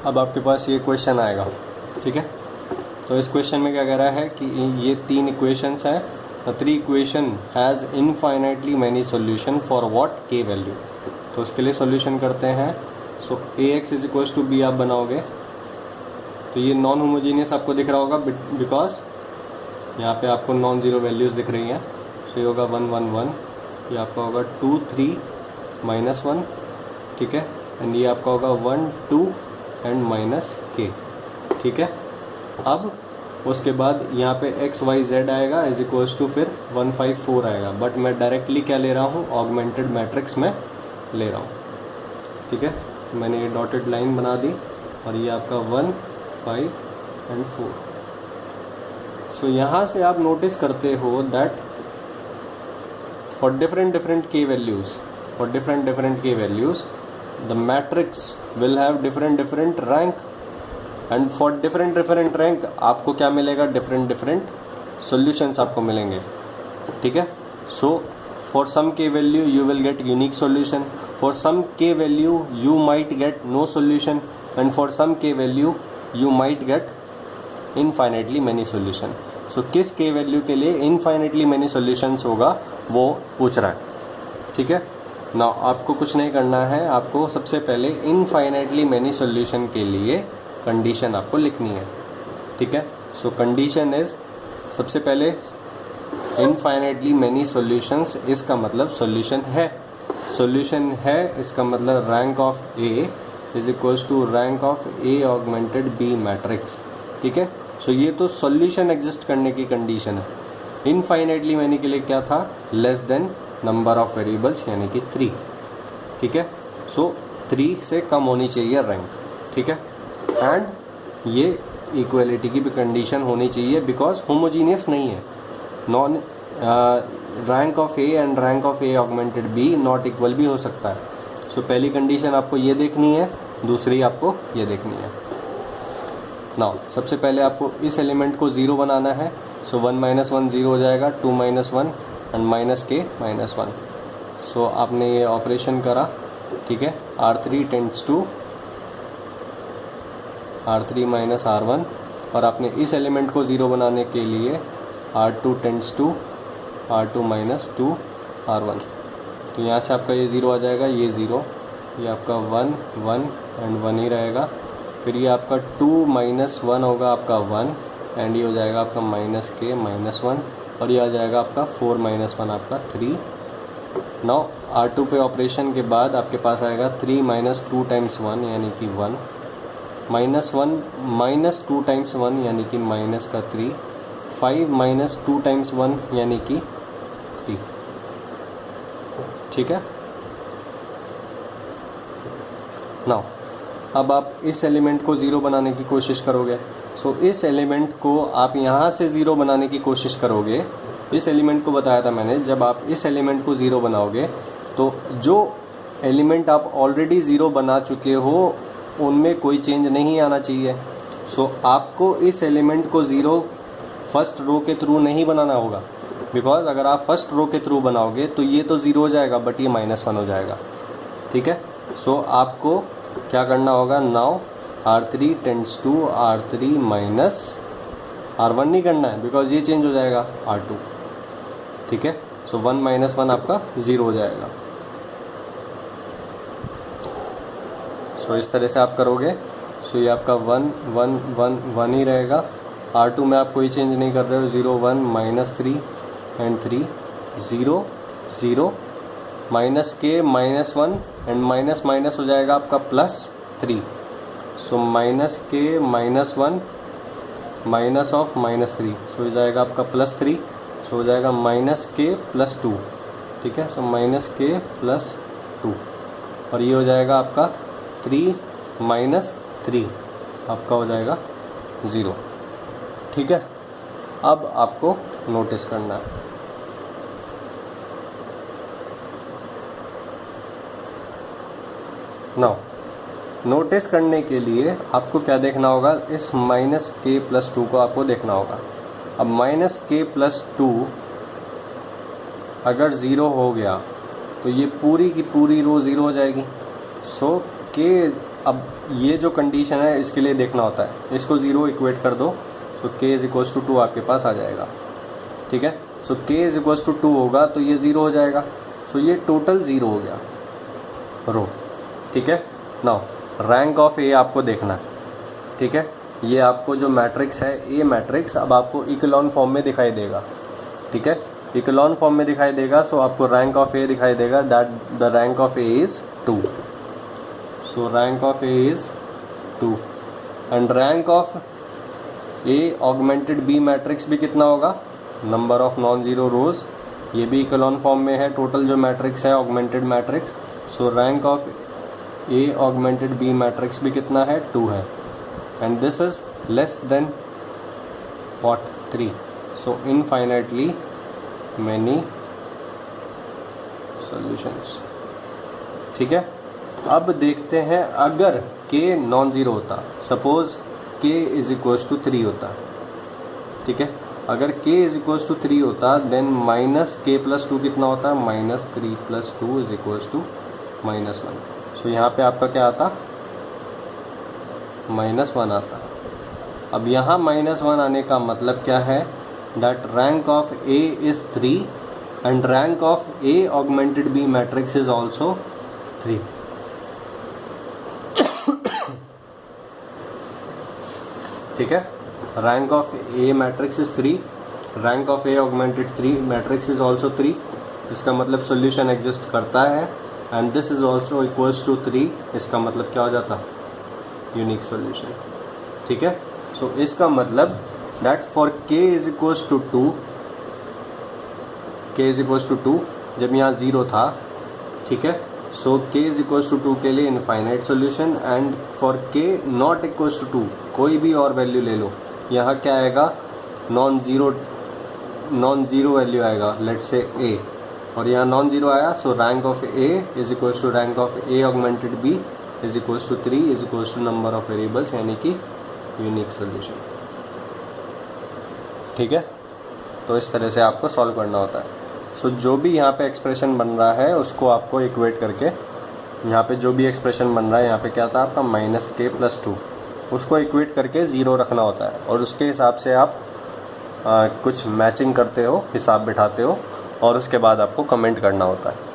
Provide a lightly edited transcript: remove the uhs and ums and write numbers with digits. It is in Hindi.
अब आपके पास ये क्वेश्चन आएगा, ठीक है। तो इस क्वेश्चन में क्या कह रहा है कि ये 3 इक्वेशंस हैं, 3 equation has infinitely many solution for what k value. तो उसके लिए सोल्यूशन करते हैं। So ax is equals to b आप बनाओगे, तो ये नॉन होमोजीनियस आपको दिख रहा होगा बिकॉज यहाँ पे आपको नॉन ज़ीरो वैल्यूज़ दिख रही हैं। सो ये होगा 1 1 1, ये आपका होगा 2 3 -1, ठीक है। एंड ये आपका होगा 1 2 एंड माइनस के, ठीक है। अब उसके बाद यहाँ पे एक्स वाई जेड आएगा इज इक्वल्स टू फिर 1 5 4 आएगा, बट मैं डायरेक्टली क्या ले रहा हूँ, ऑगमेंटेड मैट्रिक्स में ले रहा हूँ, ठीक है। मैंने ये डॉटेड लाइन बना दी और ये आपका 1 5 एंड 4। सो यहाँ से आप नोटिस करते हो दैट फॉर डिफरेंट के values the matrix will have different rank, and for different rank आपको क्या मिलेगा, डिफरेंट सॉल्यूशंस आपको मिलेंगे, ठीक है। सो for some K value you will get unique solution, for some K value you might get no solution, and for some K value you might get infinitely many solution. So किस के वैल्यू के लिए इनफाइनाइटली मैनी सॉल्यूशंस होगा वो पूछ रहा है, ठीक है ना। आपको कुछ नहीं करना है, आपको सबसे पहले इनफाइनाइटली मैनी सॉल्यूशन के लिए कंडीशन आपको लिखनी है, ठीक है। सो कंडीशन इज, सबसे पहले इनफाइनाइटली मैनी सॉल्यूशंस, इसका मतलब सॉल्यूशन है, इसका मतलब rank of A is equals to rank of A augmented B matrix, ठीक है। सो ये तो सॉल्यूशन एग्जिस्ट करने की कंडीशन है। इनफाइनाइटली मैनी के लिए क्या था, less than number of variables यानी कि 3, ठीक है। सो 3 से कम होनी चाहिए रैंक, ठीक है। एंड ये इक्वलिटी की भी कंडीशन होनी चाहिए बिकॉज होमोजीनियस नहीं है, non rank of A and rank of A augmented B not equal भी हो सकता है। सो पहली कंडीशन आपको ये देखनी है, दूसरी आपको ये देखनी है। नाउ सबसे पहले आपको इस एलिमेंट को 0 बनाना है। सो 1 - 1 0 हो जाएगा, 2 - 1 एंड माइनस के -1। सो आपने ये ऑपरेशन करा, ठीक है। R3 tends to R3 - R1, और आपने इस एलिमेंट को 0 बनाने के लिए R2 tends to R2 - 2 R1। तो यहाँ से आपका ये 0 आ जाएगा, ये 0, ये आपका 1 1 एंड 1 ही रहेगा। फिर ये आपका 2 - 1 होगा आपका 1, एंड ये हो जाएगा आपका माइनस के -1, और ये आ जाएगा आपका 4 - 1 आपका 3। नाउ R2 पे ऑपरेशन के बाद आपके पास आएगा 3 - 2 टाइम्स 1 यानी कि 1, -1 - 2 टाइम्स 1 यानी कि माइनस का 3, 5 - 2 टाइम्स 1 यानी कि 3, ठीक है। नाउ अब आप इस एलिमेंट को 0 बनाने की कोशिश करोगे। सो इस एलिमेंट को आप यहाँ से 0 बनाने की कोशिश करोगे। इस एलिमेंट को बताया था मैंने, जब आप इस एलिमेंट को 0 बनाओगे तो जो एलिमेंट आप ऑलरेडी 0 बना चुके हो उनमें कोई चेंज नहीं आना चाहिए। सो आपको इस एलिमेंट को 0 फर्स्ट रो के थ्रू नहीं बनाना होगा, बिकॉज अगर आप फर्स्ट रो के थ्रू बनाओगे तो ये तो 0 हो जाएगा बट ये -1 हो जाएगा, ठीक है। सो आपको क्या करना होगा, now R3 tends to R3 R1 नहीं करना है बिकॉज ये चेंज हो जाएगा R2, ठीक है। सो 1 - 1 आपका 0 हो जाएगा। सो इस तरह से आप करोगे। सो ये आपका 1 1 1 1 ही रहेगा। R2 में आप कोई चेंज नहीं कर रहे हो, 0 1 -3 एंड 3 0 0 माइनस के -1 एंड माइनस हो जाएगा आपका +3। सो माइनस के -1 माइनस ऑफ -3, सो हो जाएगा आपका +3। सो हो जाएगा -k +2, ठीक है। सो -k +2, और ये हो जाएगा आपका 3 - 3 आपका हो जाएगा 0, ठीक है। अब आपको नोटिस करना है, नाउ नोटिस करने के लिए आपको क्या देखना होगा, इस -k +2 को आपको देखना होगा। अब -k +2 अगर 0 हो गया तो ये पूरी की पूरी रो 0 हो जाएगी। सो k अब ये जो कंडीशन है इसके लिए देखना होता है, इसको 0 इक्वेट कर दो, सो k इज इक्वल्स टू 2 आपके पास आ जाएगा, ठीक है। So k is equals to 2 होगा तो ये 0 हो जाएगा, सो ये टोटल 0 हो गया रो, ठीक है। नाउ रैंक ऑफ ए आपको देखना है, ठीक है। ये आपको जो मैट्रिक्स है ए मैट्रिक्स अब आपको इक्लोन फॉर्म में दिखाई देगा, ठीक है। इक्लोन फॉर्म में दिखाई देगा, सो आपको रैंक ऑफ ए दिखाई देगा, that the rank of A is 2, so rank of A is 2 and rank of A augmented B matrix भी कितना होगा, number of non zero rows, ये भी इक्लोन फॉर्म में है टोटल जो मैट्रिक्स है augmented matrix, so rank of A augmented B matrix भी कितना है, 2 है, and this is less than what 3, so infinitely many solutions, ठीक है। अब देखते हैं अगर k नॉन ज़ीरो होता, suppose k is equals to 3 होता, ठीक है। अगर k इज इक्वल्स टू 3 होता देन माइनस k प्लस 2 कितना होता है, -3 + 2 इज इक्वल्स टू -1, सो यहाँ पे आपका क्या आता, -1 आता। अब यहाँ -1 आने का मतलब क्या है, that rank of a is 3 and rank of a augmented b matrix is also 3, ठीक है। Rank of A matrix is 3, rank of A augmented 3 matrix is also 3, इसका मतलब सोल्यूशन एग्जिस्ट करता है, and this is also equals to 3, इसका मतलब क्या हो जाता, यूनिक सोल्यूशन, ठीक है। सो इसका मतलब that for k is equals to 2, k is equals to 2 जब यहाँ 0 था, ठीक है। So k is equals to 2 के लिए infinite solution, and for k not equals to 2 कोई भी और वैल्यू ले लो, यहाँ क्या आएगा, नॉन ज़ीरो वैल्यू आएगा, लेट्स से a, और यहाँ नॉन ज़ीरो आया, so rank of a is equals to rank of a augmented b is equals to 3 is equals to number of variables, यानी कि यूनिक सोल्यूशन, ठीक है। तो इस तरह से आपको सॉल्व करना होता है। सो जो भी यहाँ पे एक्सप्रेशन बन रहा है उसको आपको इक्वेट करके, यहाँ पे जो भी एक्सप्रेशन बन रहा है, यहाँ पे क्या था आपका -k + 2, उसको इक्वेट करके 0 रखना होता है, और उसके हिसाब से आप कुछ मैचिंग करते हो, हिसाब बिठाते हो, और उसके बाद आपको कमेंट करना होता है।